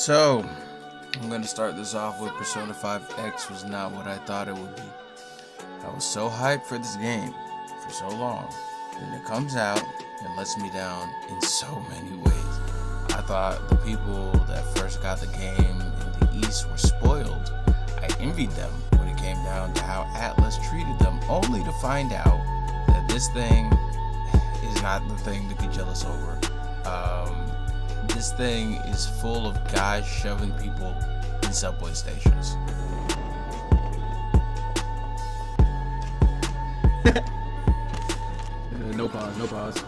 So, I'm gonna start this off with Persona 5 X was not what I thought it would be. I was so hyped for this game for so long, and it comes out and lets me down in so many ways. I thought the people that first got the game in the East were spoiled. I envied them when it came down to how Atlus treated them, only to find out that this thing is not the thing to be jealous over. This thing is full of guys shoving people in subway stations. No pause, no pause.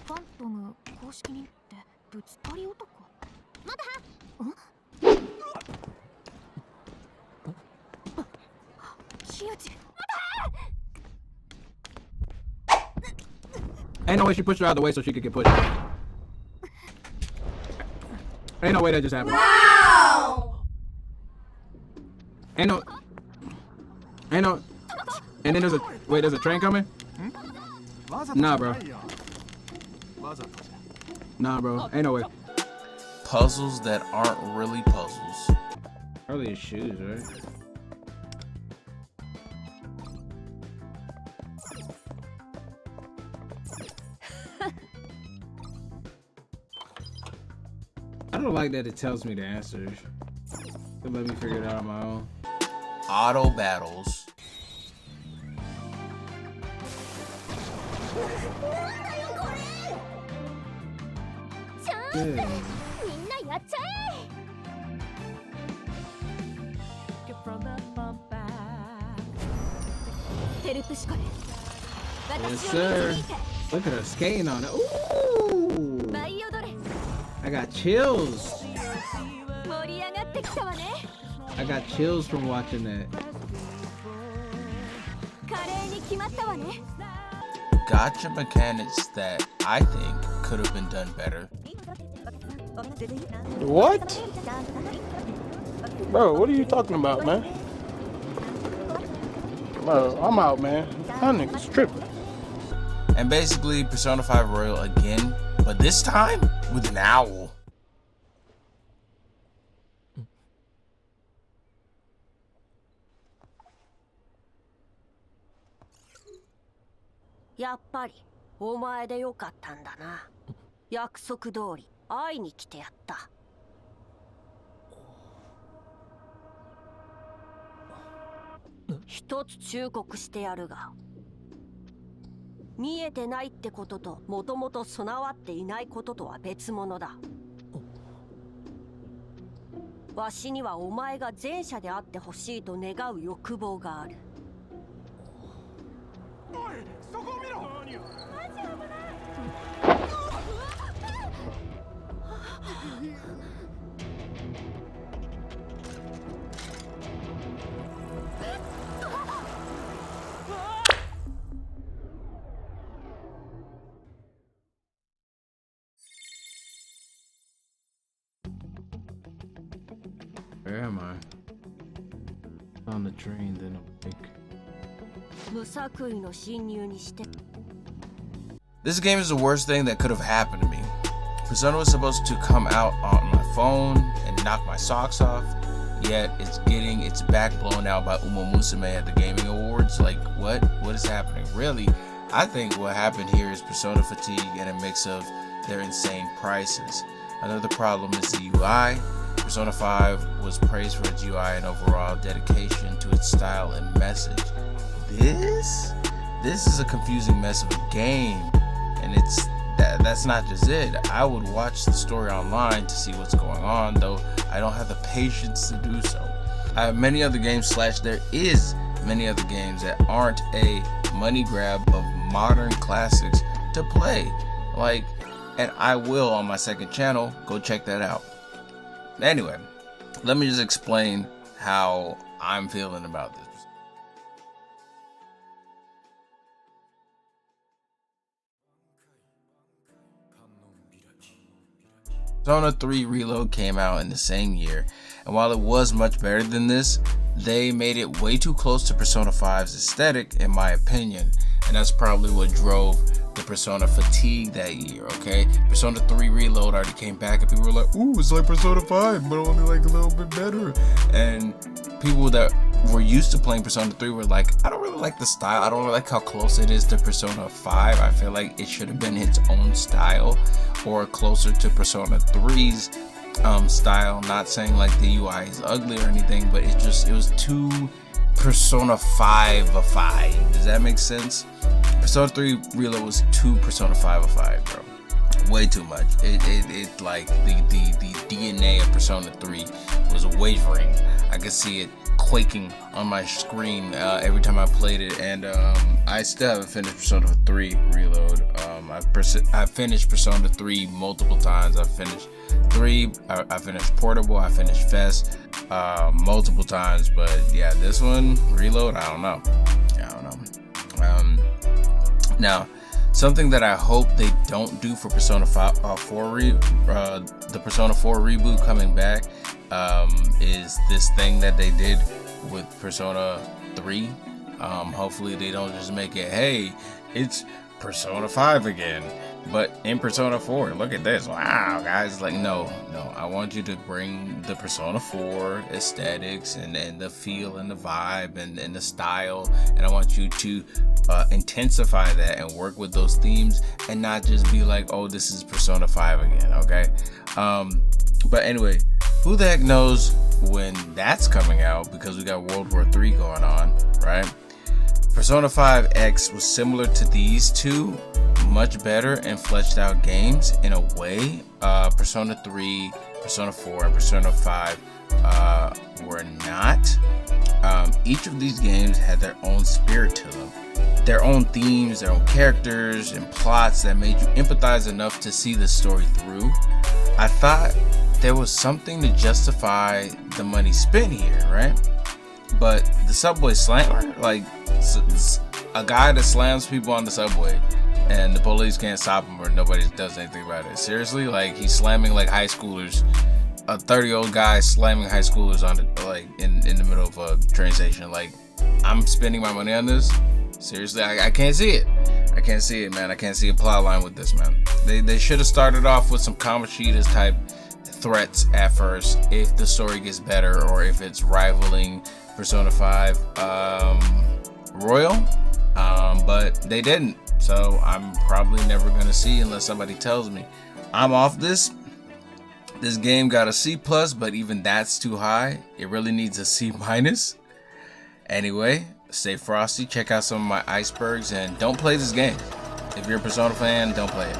Phantom 公式にってぶつかり男。まだ。木内。Ain't no way she pushed her out of the way so she could get pushed. Ain't no way that just happened. Wow! Ain't no. And then there's a train coming? Nah, bro. Nah, bro. Ain't no way. Puzzles that aren't really puzzles. Probably his shoes, right? I don't like that it tells me the answers. It let me figure it out on my own. Auto battles. Yeah. Yes, sir. Look at her skating on it. Ooh! I got chills. I got chills from watching that. Gotcha mechanics that I think could have been done better. What? Bro, what are you talking about, man? Bro, I'm out, man. That nigga's tripping. And basically Persona 5 Royal again, but this time with an owl. Yappari, お前でよかったんだな。約束通り会いに来てやった。一つ忠告してやるが、見えてないってことともともと備わっていないこととは別物だ。わしにはお前が前者であってほしいと願う欲望がある。おい、そこを見ろ。マジ危ない。Where am I? On the train, then awake. 無作為の侵入にして。 This game is the worst thing that could have happened to me. Persona was supposed to come out on my phone and knock my socks off, yet it's getting its back blown out by Uma Musume at the Gaming Awards. Like, what? What is happening? Really? I think what happened here is Persona fatigue and a mix of their insane prices. Another problem is the UI. Persona 5 was praised for its UI and overall dedication to its style and message. This is a confusing mess of a game, and that's not just it. I would watch the story online to see what's going on, though I don't have the patience to do so. I have many other games / there is many other games that aren't a money grab of modern classics to play, like, and I will on my second channel. Go check that out. Anyway, let me just explain how I'm feeling about this. Persona 3 Reload came out in the same year, and while it was much better than this, they made it way too close to Persona 5's aesthetic, in my opinion, and that's probably what drove the Persona fatigue that year, okay? Persona 3 Reload already came back, and people were like, ooh, it's like Persona 5, but only like a little bit better. And people that were used to playing Persona 3 were like, I don't really like the style, I don't really like how close it is to Persona 5. I feel like it should have been its own style, or closer to Persona 3's style. Not saying like the UI is ugly or anything, but it was too Persona 5-ified. Does that make sense? Persona 3 Reload was too Persona 5-ified, bro. Way too much. It like the DNA of Persona 3 was wavering. I could see it quaking on my screen every time I played it, and I still haven't finished Persona 3 Reload. I've finished Persona 3 multiple times. I've finished 3, I finished Portable, I finished Fest multiple times, but yeah, this one, Reload, I don't know. Now, something that I hope they don't do for Persona 4 the Persona 4 reboot coming back is this thing that they did with Persona 3. Hopefully they don't just make it, hey, it's Persona 5 again, but in Persona 4, look at this, wow, guys. Like, no, I want you to bring the Persona 4 aesthetics and the feel and the vibe and the style, and I want you to intensify that and work with those themes and not just be like, oh, this is Persona 5 again, okay? But anyway, who the heck knows when that's coming out, because we got World War III going on, right? Persona 5 X was similar to these two, much better and fleshed out games in a way. Persona 3, Persona 4, and Persona 5 were not. Each of these games had their own spirit to them, their own themes, their own characters, and plots that made you empathize enough to see the story through. I thought there was something to justify the money spent here, right? But the subway slammer, like a guy that slams people on the subway and the police can't stop him or nobody does anything about it. Seriously, like he's slamming like high schoolers, a 30-year-old guy slamming high schoolers on the, like in the middle of a train station. Like, I'm spending my money on this. Seriously, I can't see it. I can't see it, man. I can't see a plot line with this, man. They should have started off with some Kamoshida's type threats at first, if the story gets better or if it's rivaling Persona 5 Royal, but they didn't, so I'm probably never gonna see unless somebody tells me. I'm off this. This game got a C+, but even that's too high. It really needs a C-. Anyway, stay frosty, check out some of my icebergs, and don't play this game. If you're a Persona fan, don't play it.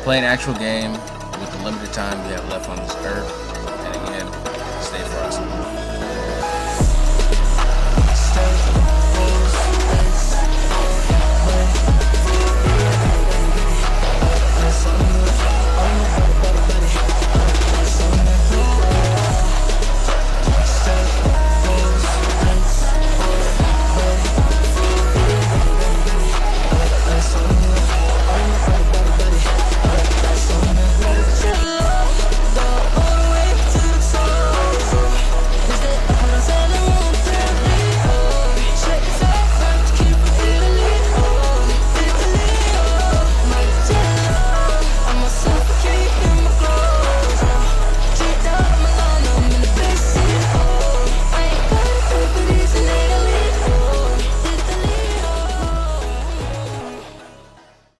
Play an actual game with the limited time we have left on this earth.